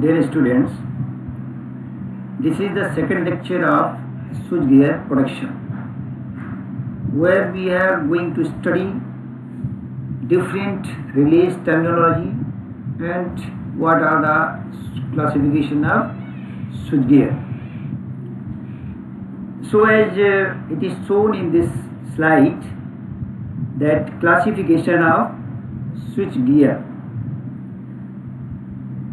Dear students, this is the second lecture of switchgear production, where we are going to study different relays terminology and what are the classification of switchgear. So as it is shown in this slide, that classification of switchgear.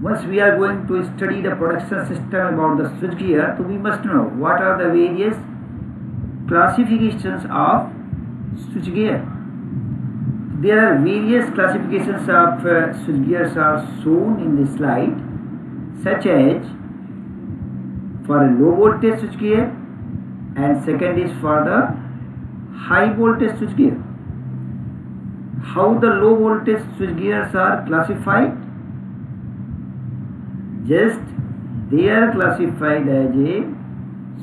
Once we are going to study the production system about the switchgear, so we must know what are the various classifications of switchgear. There are various classifications of switchgears are shown in this slide, such as for a low voltage switchgear, and second is for the high voltage switchgear. How the low voltage switchgears are classified? Just they are classified as a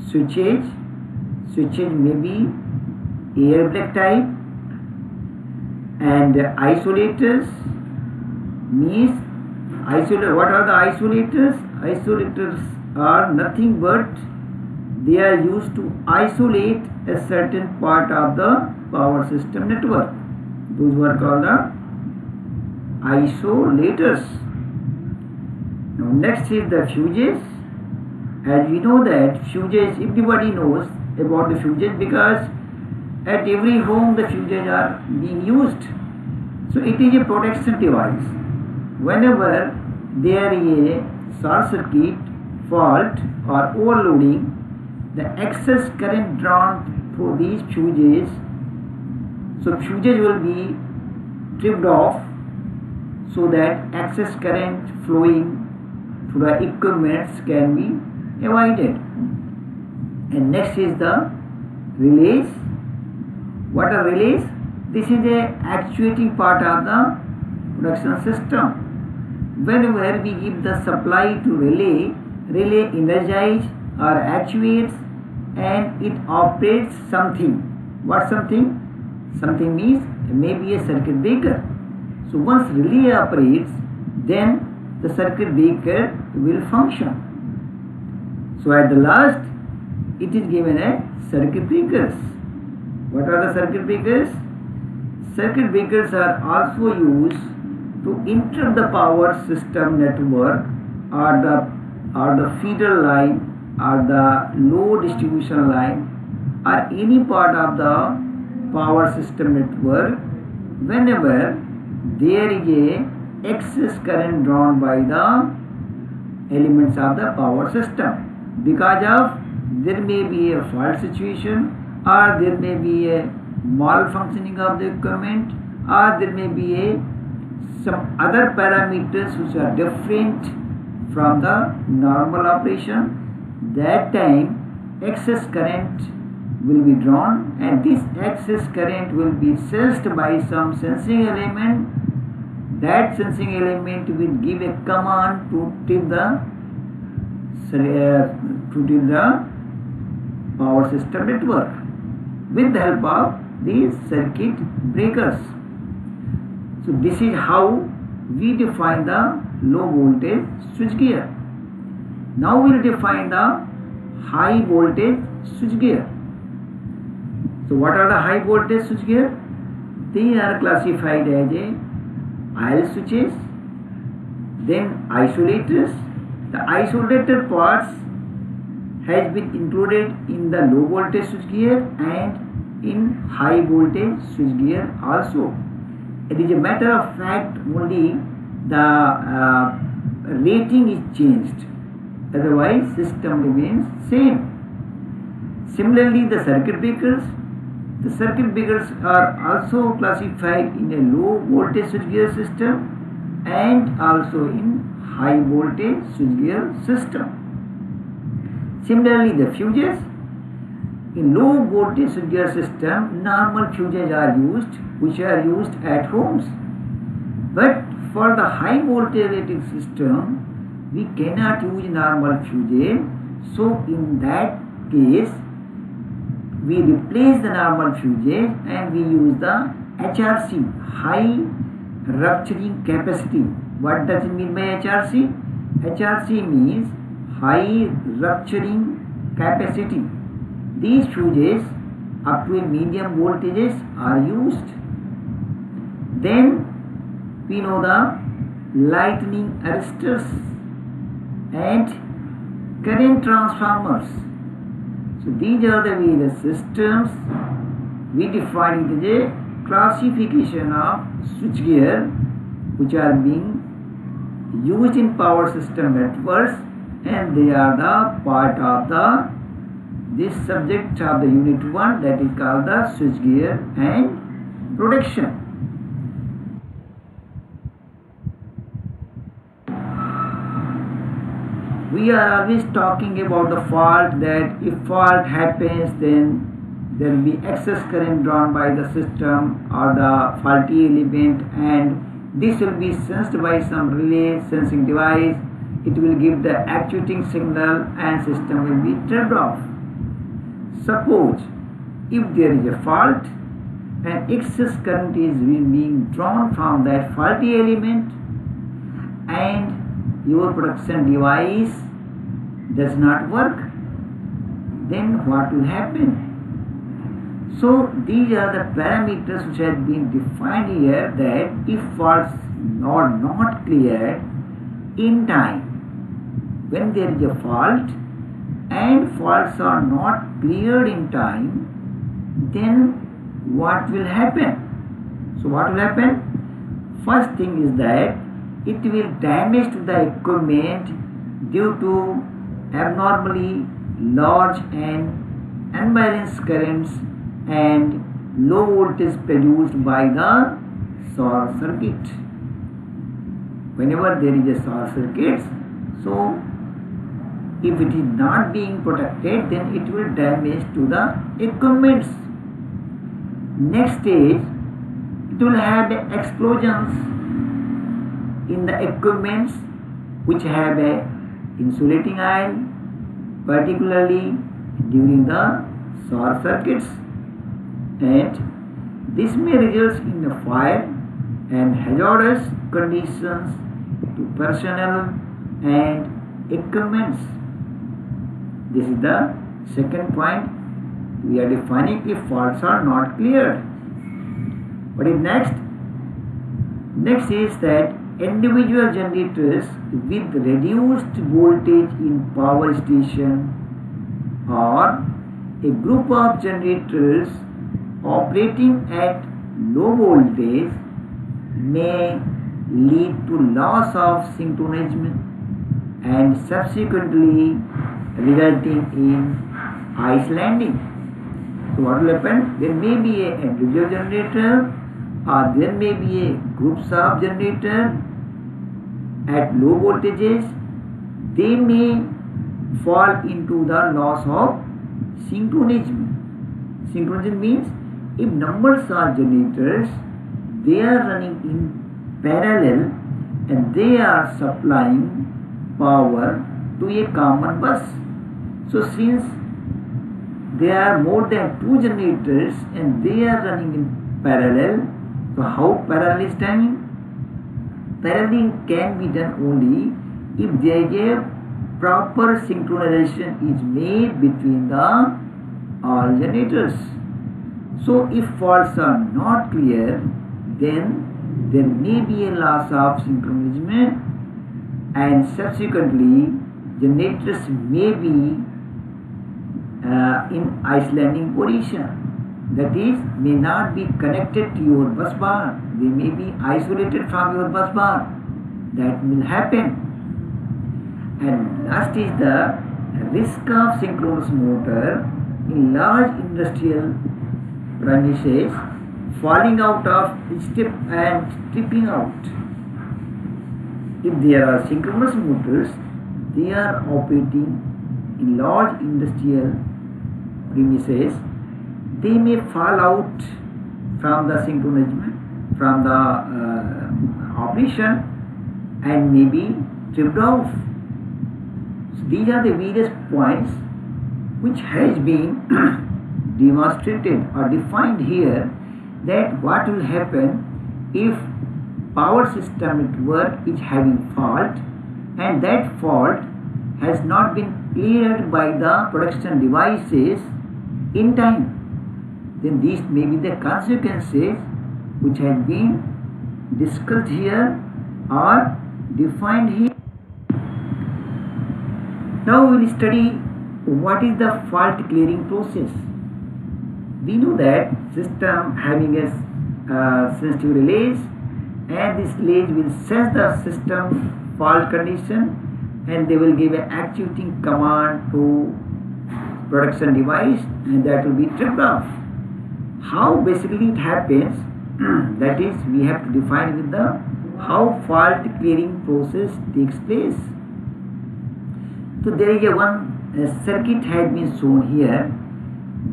switches. Switches may be air black type, and isolators means what are the isolators? Isolators are nothing but they are used to isolate a certain part of the power system network. Those were called the isolators. Now next is the fuses. As we know that fuses, everybody knows about the fuses because at every home the fuses are being used. So it is a protection device. Whenever there is a short circuit, fault or overloading, the excess current drawn through these fuses, so fuses will be tripped off so that excess current flowing through the equipments can be avoided. And next is the relays. What are relays? This is a actuating part of the production system. Whenever we give the supply to relay energizes or actuates and it operates something. What something? Something means maybe a circuit breaker. So once relay operates, then the circuit breaker will function. So at the last, it is given as circuit breakers. What are the circuit breakers? Circuit breakers are also used to interrupt the power system network or the feeder line or the low distribution line or any part of the power system network whenever there is a excess current drawn by the elements of the power system because of there may be a fault situation or there may be a malfunctioning of the equipment or there may be some other parameters which are different from the normal operation. That time excess current will be drawn and this excess current will be sensed by some sensing element. That sensing element will give a command to tip the power system network with the help of these circuit breakers. So this is how we define the low voltage switchgear. Now we will define the high voltage switchgear. So what are the high voltage switchgear? They are classified as a IL switches, then isolators. The isolator parts has been included in the low voltage switchgear and in high voltage switchgear also. It is a matter of fact only the rating is changed, otherwise system remains same. Similarly, the circuit breakers. The circuit breakers are also classified in a low voltage switchgear system and also in high voltage switchgear system. Similarly, the fuses. In low voltage switchgear system, normal fuses are used which are used at homes. But for the high voltage rated system, we cannot use normal fuses. So in that case, we replace the normal fuses and we use the HRC, high rupturing capacity. What does it mean by HRC? HRC means high rupturing capacity. These fuses up to a medium voltages are used. Then we know the lightning arresters and current transformers. So these are the various systems. We define it as a classification of switchgear which are being used in power system networks, and they are the part of this subject of the unit 1, that is called the switchgear and protection. We are always talking about the fault, that if fault happens then there will be excess current drawn by the system or the faulty element, and this will be sensed by some relay sensing device. It will give the actuating signal and system will be turned off. Suppose if there is a fault and excess current is being drawn from that faulty element and your protection device does not work, then what will happen? So these are the parameters which have been defined here, that if faults are not cleared in time, when there is a fault and faults are not cleared in time, then what will happen? So what will happen? First thing is that it will damage to the equipment due to abnormally large and unbalanced currents and low voltage produced by the short circuit. Whenever there is a short circuit, so if it is not being protected, then it will damage to the equipments. Next stage, it will have explosions in the equipments which have a insulating iron, particularly during the short circuits, and this may result in a fire and hazardous conditions to personnel and equipments. This is the second point. We are defining if faults are not cleared. What is next? Next is that individual generators with reduced voltage in power station or a group of generators operating at low voltage may lead to loss of synchronism and subsequently resulting in islanding. So what will happen? There may be an individual generator or there may be a groups of generator at low voltages. They may fall into the loss of synchronism. Synchronism means if numbers of generators, they are running in parallel and they are supplying power to a common bus. So since there are more than two generators and they are running in parallel, so how parallel is done? Paralleling can be done only if there is a proper synchronization is made between the all generators. So if faults are not clear, then there may be a loss of synchronism and subsequently generators may be in islanding position. That is, may not be connected to your bus bar. They may be isolated from your bus bar. That will happen. And last is the risk of synchronous motor in large industrial premises falling out of step and tripping out. If there are synchronous motors, they are operating in large industrial premises, they may fall out from the synchronism, from the operation, and may be tripped off. So these are the various points which has been demonstrated or defined here, that what will happen if power system network is having fault and that fault has not been cleared by the production devices in time, then these may be the consequences which have been discussed here or defined here. Now we will study what is the fault clearing process. We know that system having a sensitive relays, and this relays will sense the system fault condition, and they will give an actuating command to production device, and that will be tripped off. How basically it happens, that is, we have to define with the how fault clearing process takes place. So there is one circuit has been shown here.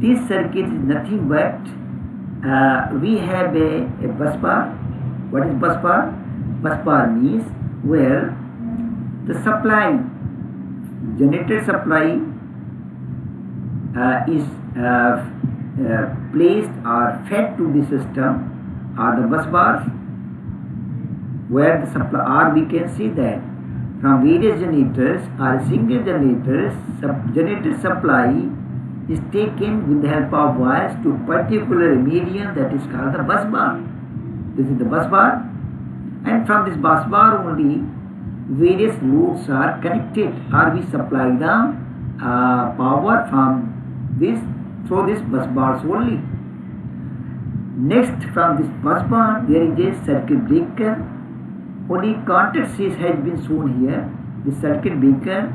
This circuit is nothing but we have a bus bar. What is bus bar? Bus bar means where the supply, generator supply is placed or fed to the system or the bus bars, where the supply, or we can see that from various generators or single generators, generator supply is taken with the help of wires to particular medium that is called the bus bar. This is the bus bar, and from this bus bar only various loads are connected, or we supply the power from this through this bus bars only. Next, from this bus bar there is a circuit breaker. Only contact has been shown here. The circuit breaker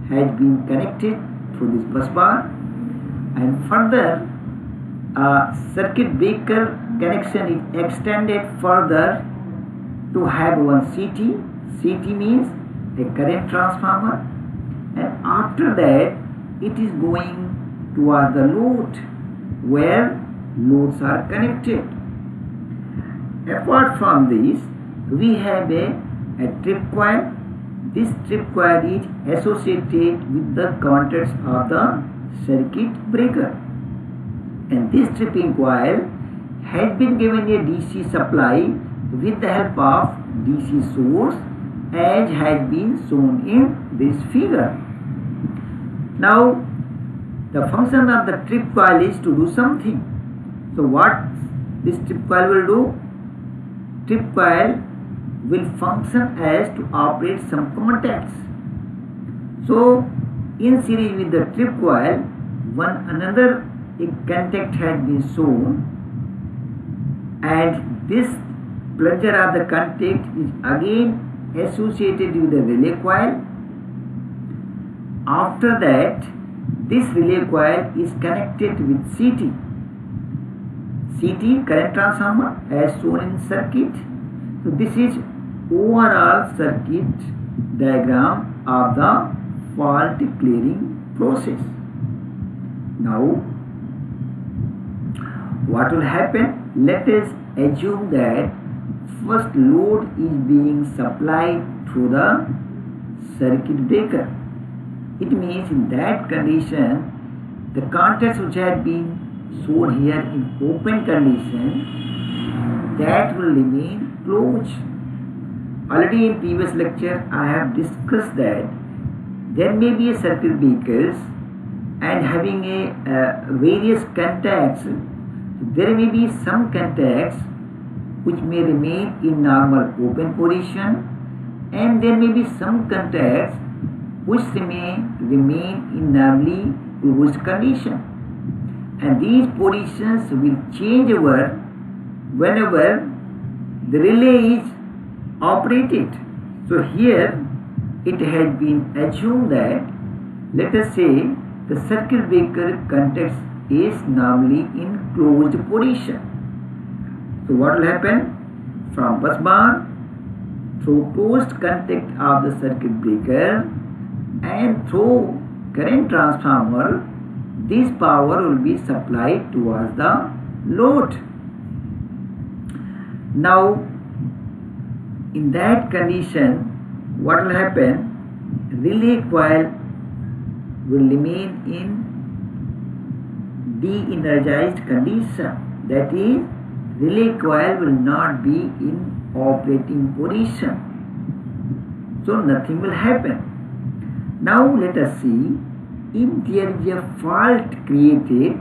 has been connected through this bus bar, and further circuit breaker connection is extended further to have one CT. CT means a current transformer, and after that it is going towards the load where loads are connected. Apart from this, we have a trip coil. This trip coil is associated with the contacts of the circuit breaker, and this tripping coil has been given a DC supply with the help of DC source, as has been shown in this figure. Now the function of the trip coil is to do something. So what this trip coil will do? Trip coil will function as to operate some contacts. So in series with the trip coil, one another contact has been shown, and this plunger of the contact is again associated with the relay coil. After that, this relay coil is connected with CT. CT, current transformer, as shown in circuit. So this is overall circuit diagram of the fault clearing process. Now what will happen? Let us assume that first load is being supplied through the circuit breaker. It means in that condition the contacts which have been shown here in open condition, that will remain closed. Already in previous lecture I have discussed that there may be a circuit breakers and having a various contacts. There may be some contacts which may remain in normal open position, and there may be some contacts which may remain in normally closed condition, and these positions will change over whenever the relay is operated. So here it has been assumed that, let us say, the circuit breaker contacts is normally in closed position. So what will happen? From bus bar through closed contact of the circuit breaker and through current transformer, this power will be supplied towards the load. Now in that condition, what will happen? Relay coil will remain in de-energized condition. That is, relay coil will not be in operating position. so nothing will happen. Now let us see if there is a fault created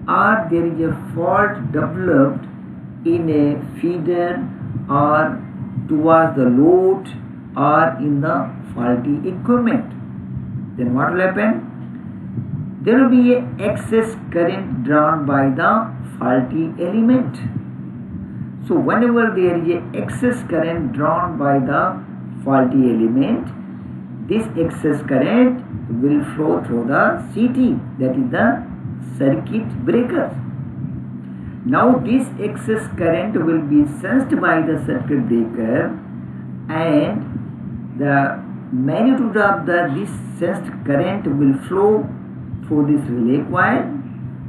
or there is a fault developed in a feeder or towards the load or in the faulty equipment. Then what will happen? There will be an excess current drawn by the faulty element. So whenever there is an excess current drawn by the faulty element, this excess current will flow through the CT, that is the circuit breaker. Now this excess current will be sensed by the circuit breaker, and the magnitude of this sensed current will flow through this relay coil.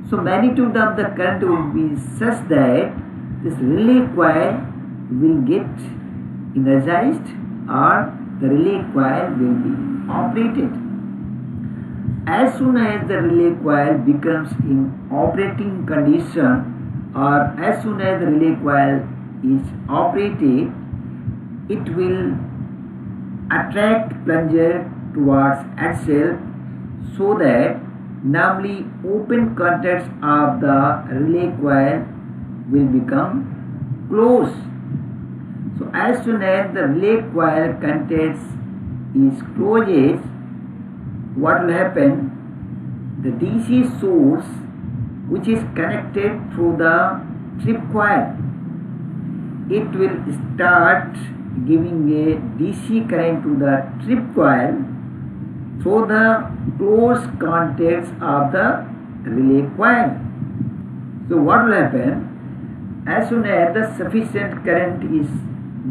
So magnitude of the current will be such that this relay coil will get energized or the relay coil will be operated. As soon as the relay coil becomes in operating condition, or as soon as the relay coil is operated, it will attract plunger towards itself, so that normally open contacts of the relay coil will become closed. So as soon as the relay coil contacts is closed, what will happen? The DC source which is connected through the trip coil, it will start giving a DC current to the trip coil through the closed contacts of the relay coil. So what will happen? As soon as the sufficient current is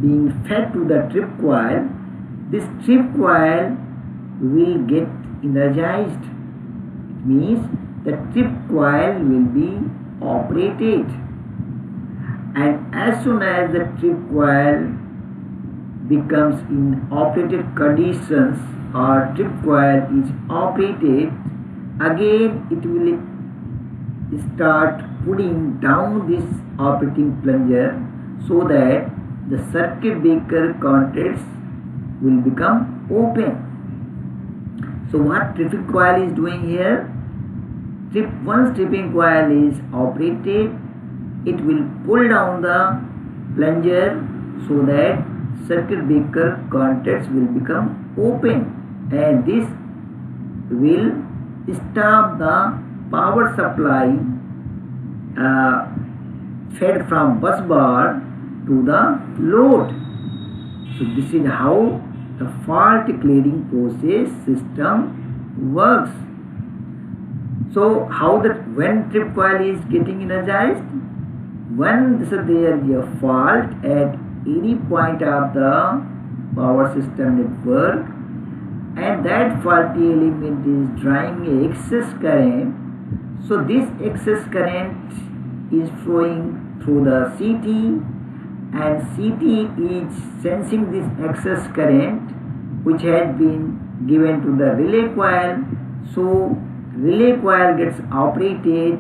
being fed to the trip coil, this trip coil will get energized. It means the trip coil will be operated, and as soon as the trip coil becomes in operated conditions or trip coil is operated, again it will start pulling down this operating plunger, so that the circuit breaker contacts will become open. So what tripping coil is doing here? Once tripping coil is operated, it will pull down the plunger so that circuit breaker contacts will become open, and this will stop the power supply fed from bus bar to the load. So this is how the fault clearing process system works. So how that when trip coil is getting energized? When there is a fault at any point of the power system network, and that faulty element is drawing excess current, so this excess current is flowing through the CT, and CT is sensing this excess current which has been given to the relay coil. So relay coil gets operated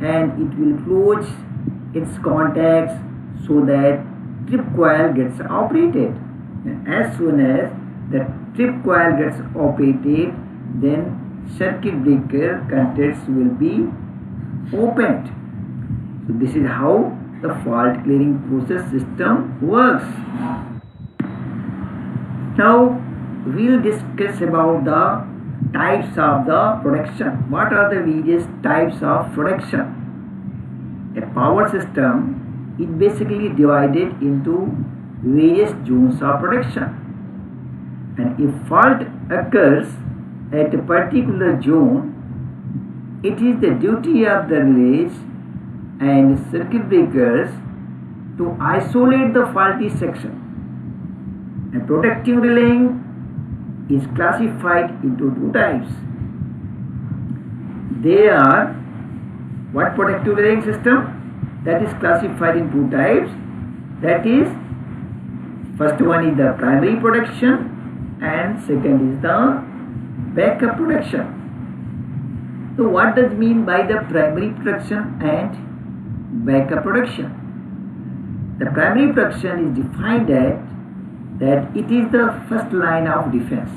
and it will close its contacts so that trip coil gets operated. And as soon as the trip coil gets operated, then circuit breaker contacts will be opened. So this is how the fault clearing process system works. Now we'll discuss about the types of the protection. What are the various types of protection? A power system is basically divided into various zones of protection, and if fault occurs at a particular zone, it is the duty of the relays and circuit breakers to isolate the faulty section. A protective relaying is classified into two types. They are what protective relaying system? That is classified in two types. That is, first one is the primary protection and second is the backup protection. So what does mean by the primary protection and backup protection? The primary protection is defined as that it is the first line of defense.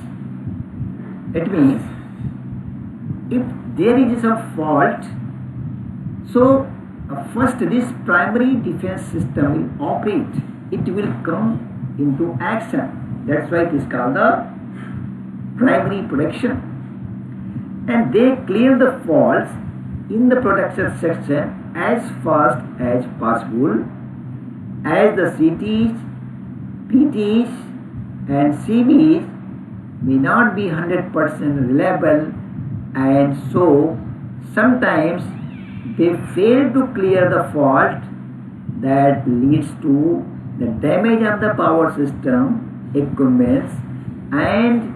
It means if there is a fault, so first this primary defense system will operate. It will come into action. That's why it is called the primary protection. And they clear the faults in the protection section as fast as possible, as the CTs, PTs and CBs may not be 100% reliable, and so sometimes they fail to clear the fault that leads to the damage of the power system, equipments and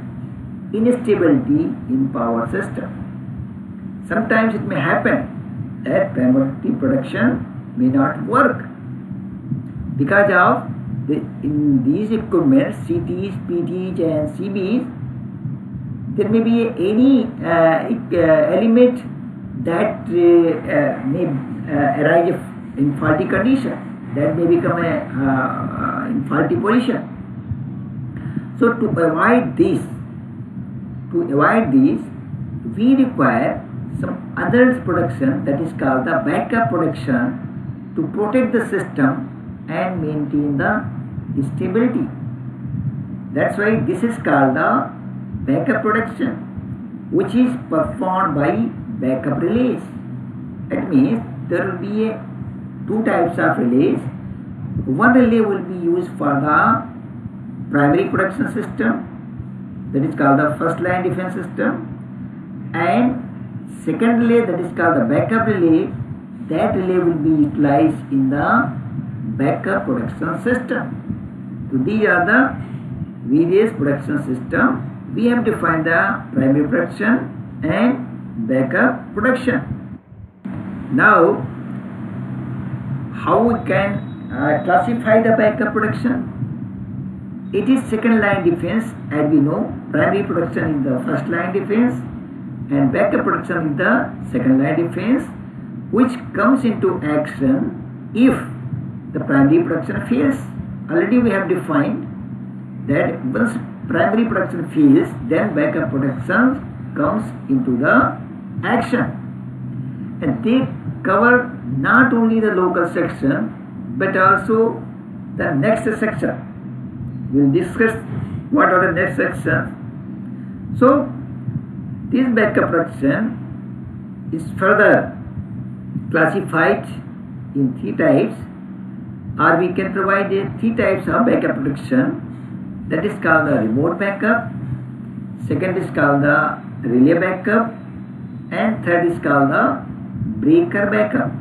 instability in power system. Sometimes it may happen that primary protection may not work because of in these equipments, CTs, PTs and CBs, there may be any element that may arise in faulty condition, that may become in faulty position. So to avoid this, we require some other protection, that is called the backup protection, to protect the system and maintain the stability. That's why this is called the backup protection, which is performed by backup relays. That means there will be two types of relays. One relay will be used for the primary protection system, that is called the first line defense system, and second relay, that is called the backup relay. That relay will be utilized in the backup protection system. So these are the various protection systems. We have defined the primary protection and backup protection. Now, how we can classify the backup protection? It is second line defense. As we know, primary protection is the first line defense and backup protection is the second line defense, which comes into action if the primary protection fails. Already we have defined that once primary protection fails, then backup protection comes into the action, and they cover not only the local section but also the next section. We will discuss what are the next sections. So this backup protection is further classified in three types, or we can provide three types of backup protection. That is called the remote backup, second is called the relay backup, and third is called the breaker backup.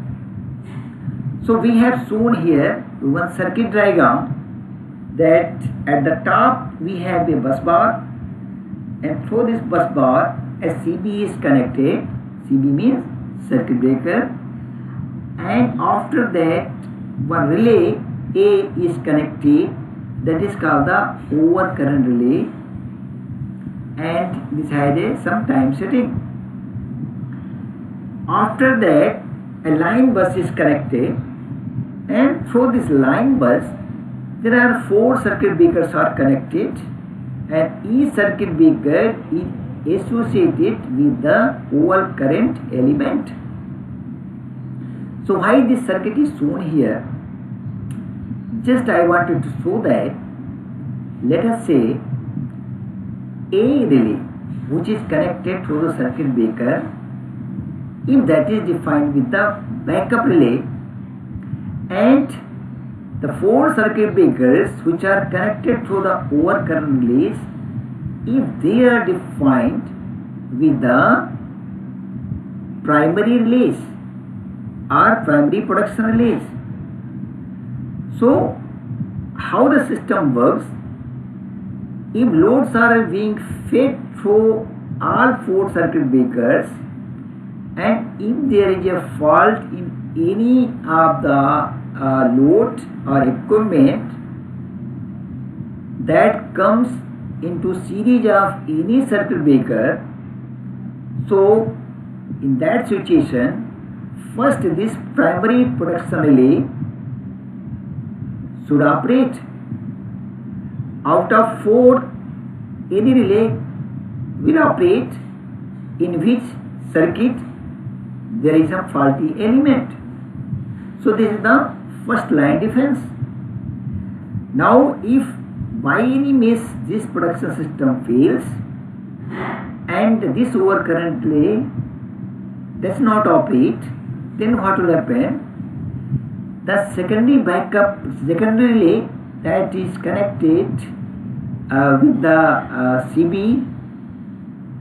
So we have shown here one circuit diagram that at the top we have a bus bar, and through this bus bar a CB is connected. CB means circuit breaker, and after that one relay A is connected, that is called the overcurrent relay, and this has some time setting. After that a line bus is connected, and through this line bus there are 4 circuit breakers are connected, and each circuit breaker is associated with the overcurrent element. So why this circuit is shown here? Just I wanted to show that, let us say a relay which is connected through the circuit breaker, if that is defined with the backup relay, and the 4 circuit breakers which are connected through the overcurrent relays, if they are defined with the primary relays or primary protection relays. So how the system works? If loads are being fed through all 4 circuit breakers, and if there is a fault in any of the load or equipment that comes into series of any circuit breaker, so in that situation first this primary protection relay should operate, out of 4, any relay will operate in which circuit there is a faulty element. So this is the first line defense. Now if by any means this production system fails and this overcurrent relay does not operate, then what will happen? The secondary relay that is connected with the CB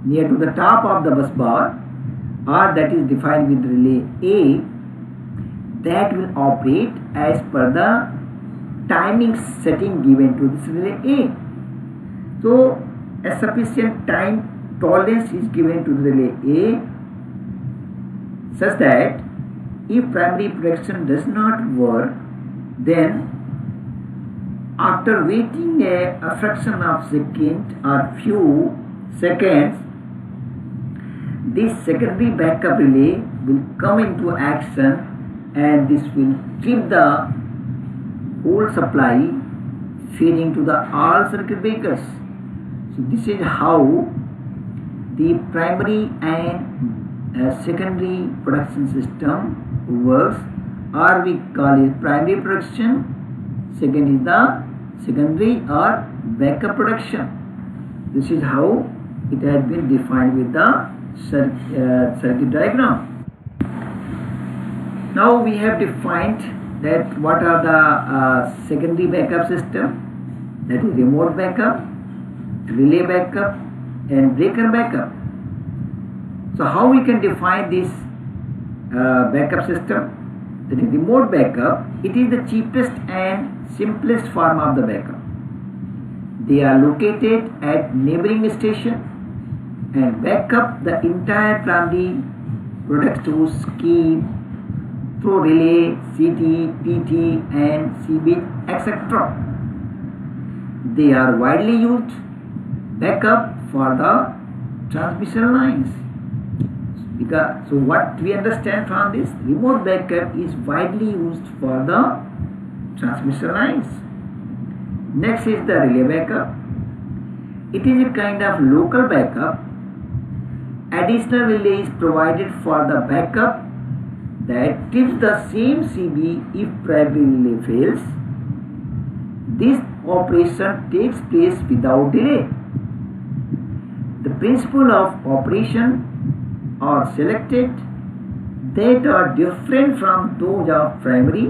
near to the top of the bus bar, or that is defined with relay A, that will operate as per the timing setting given to this relay A. So a sufficient time tolerance is given to the relay A such that if primary protection does not work, then after waiting a fraction of second or few seconds, this secondary backup relay will come into action and this will trip the whole supply feeding to the all circuit breakers. So this is how the primary and secondary production system works, or we call it primary production, second is the secondary or backup production. This is how it has been defined with the circuit diagram. Now we have defined that what are the secondary backup system, that is remote backup, relay backup and breaker backup. So how we can define this backup system? That is remote backup. It is the cheapest and simplest form of the backup. They are located at neighboring station and back up the entire primary production scheme through relay, CT, PT and CB, etc. They are widely used backup for the transmission lines. So what we understand from this, remote backup is widely used for the transmission lines. Next is the relay backup. It is a kind of local backup. Additional relay is provided for the backup that trips the same CB if primary relay fails. This operation takes place without delay. The principle of operation are selected that are different from those of primary,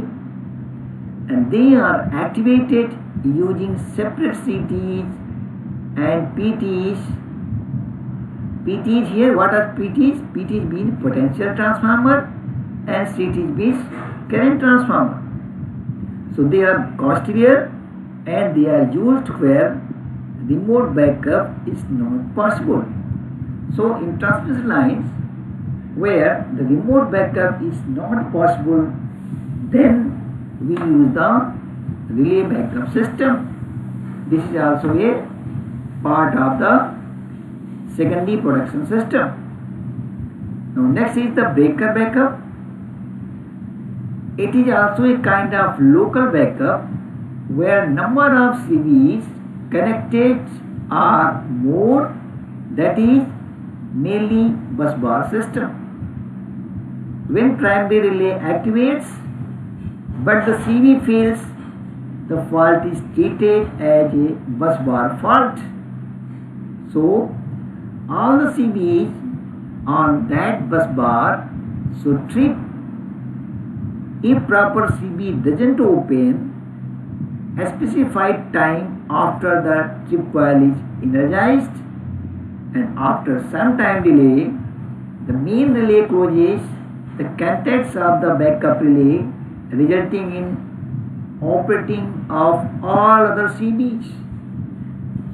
and they are activated using separate CTs and PTs. PTs here, what are PTs? PTs means potential transformer and CTs means current transformer. So they are costlier and they are used where remote backup is not possible. So in transmission lines where the remote backup is not possible, then we use the relay backup system. This is also a part of the secondary production system. Now next is the breaker backup. It is also a kind of local backup where number of CBs connected are more, that is mainly bus bar system. When primary relay activates but the CB fails, the fault is treated as a bus bar fault. So all the CBs on that bus bar should trip. If proper CB doesn't open a specified time after the trip coil is energized, and after some time delay, the main relay closes the contacts of the backup relay, resulting in operating of all other CBs.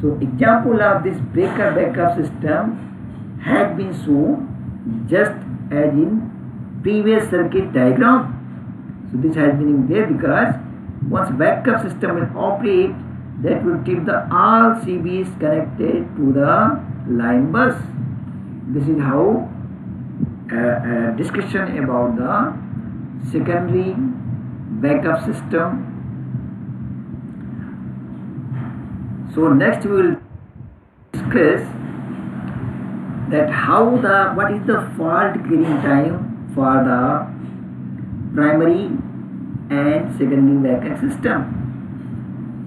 So example of this breaker backup system has been shown just as in previous circuit diagram. So this has been in there because once backup system will operate, that will keep the all CBs connected to the line bus. This is how discussion about the secondary backup system. So next we will discuss that what is the fault clearing time for the primary and secondary backup system.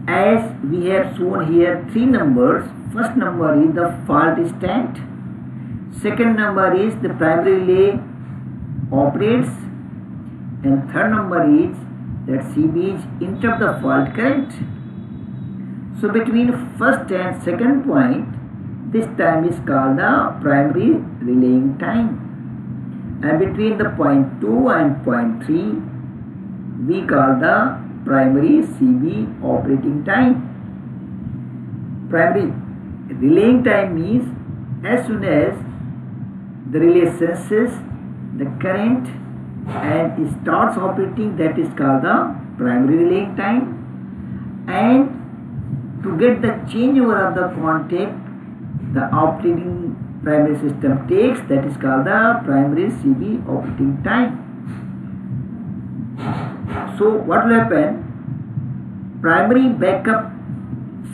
As we have shown here three numbers. First number is the fault state. Second number is the primary relay operates, and third number is that CB is interrupt the fault current. So between first and second point, this time is called the primary relaying time, and between the point 2 and point 3 we call the primary CB operating time. Primary relaying time means as soon as the relay senses the current and it starts operating, that is called the primary relaying time. And to get the changeover of the contact the operating primary system takes, that is called the primary CB operating time. So what will happen? Primary backup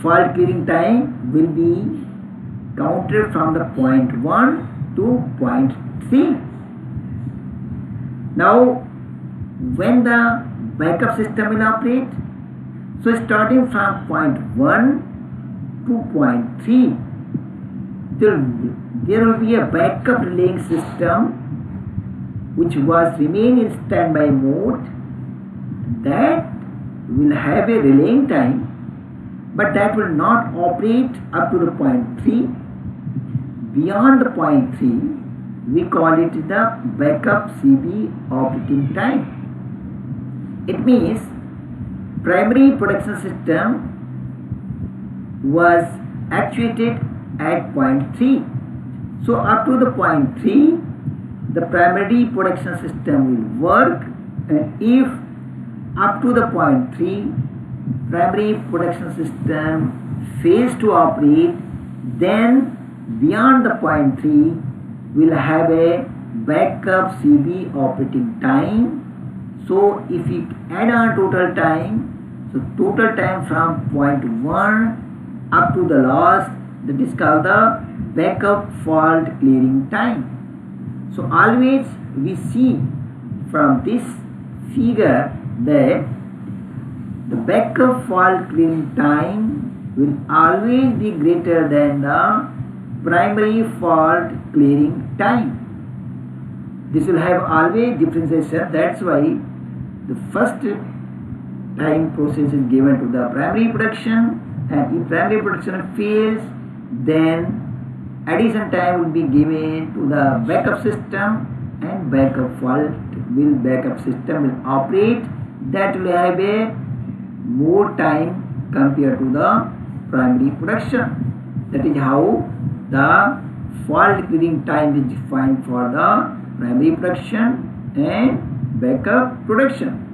fault clearing time will be counted from the point 1 to point 3. Now when the backup system will operate, so starting from point 1 to point 3, there will be a backup relaying system which was remain in standby mode, that will have a relaying time, but that will not operate up to the point 3. Beyond the point 3, we call it the backup CB operating time. It means primary production system was actuated at point 3. So up to the point 3, the primary production system will work, and if up to the point 3 primary production system fails to operate, then beyond the point 3 will have a backup CB operating time. So if we add on total time, so total time from point 1 up to the last, that is called the backup fault clearing time. So always we see from this figure that the backup fault clearing time will always be greater than the primary fault clearing time. This will have always differentiation. That's why the first time process is given to the primary production, and if primary production fails, then addition time will be given to the backup system, and backup system will operate. That will have a more time compared to the primary production. That is how the fault clearing time is defined for the primary production and backup production.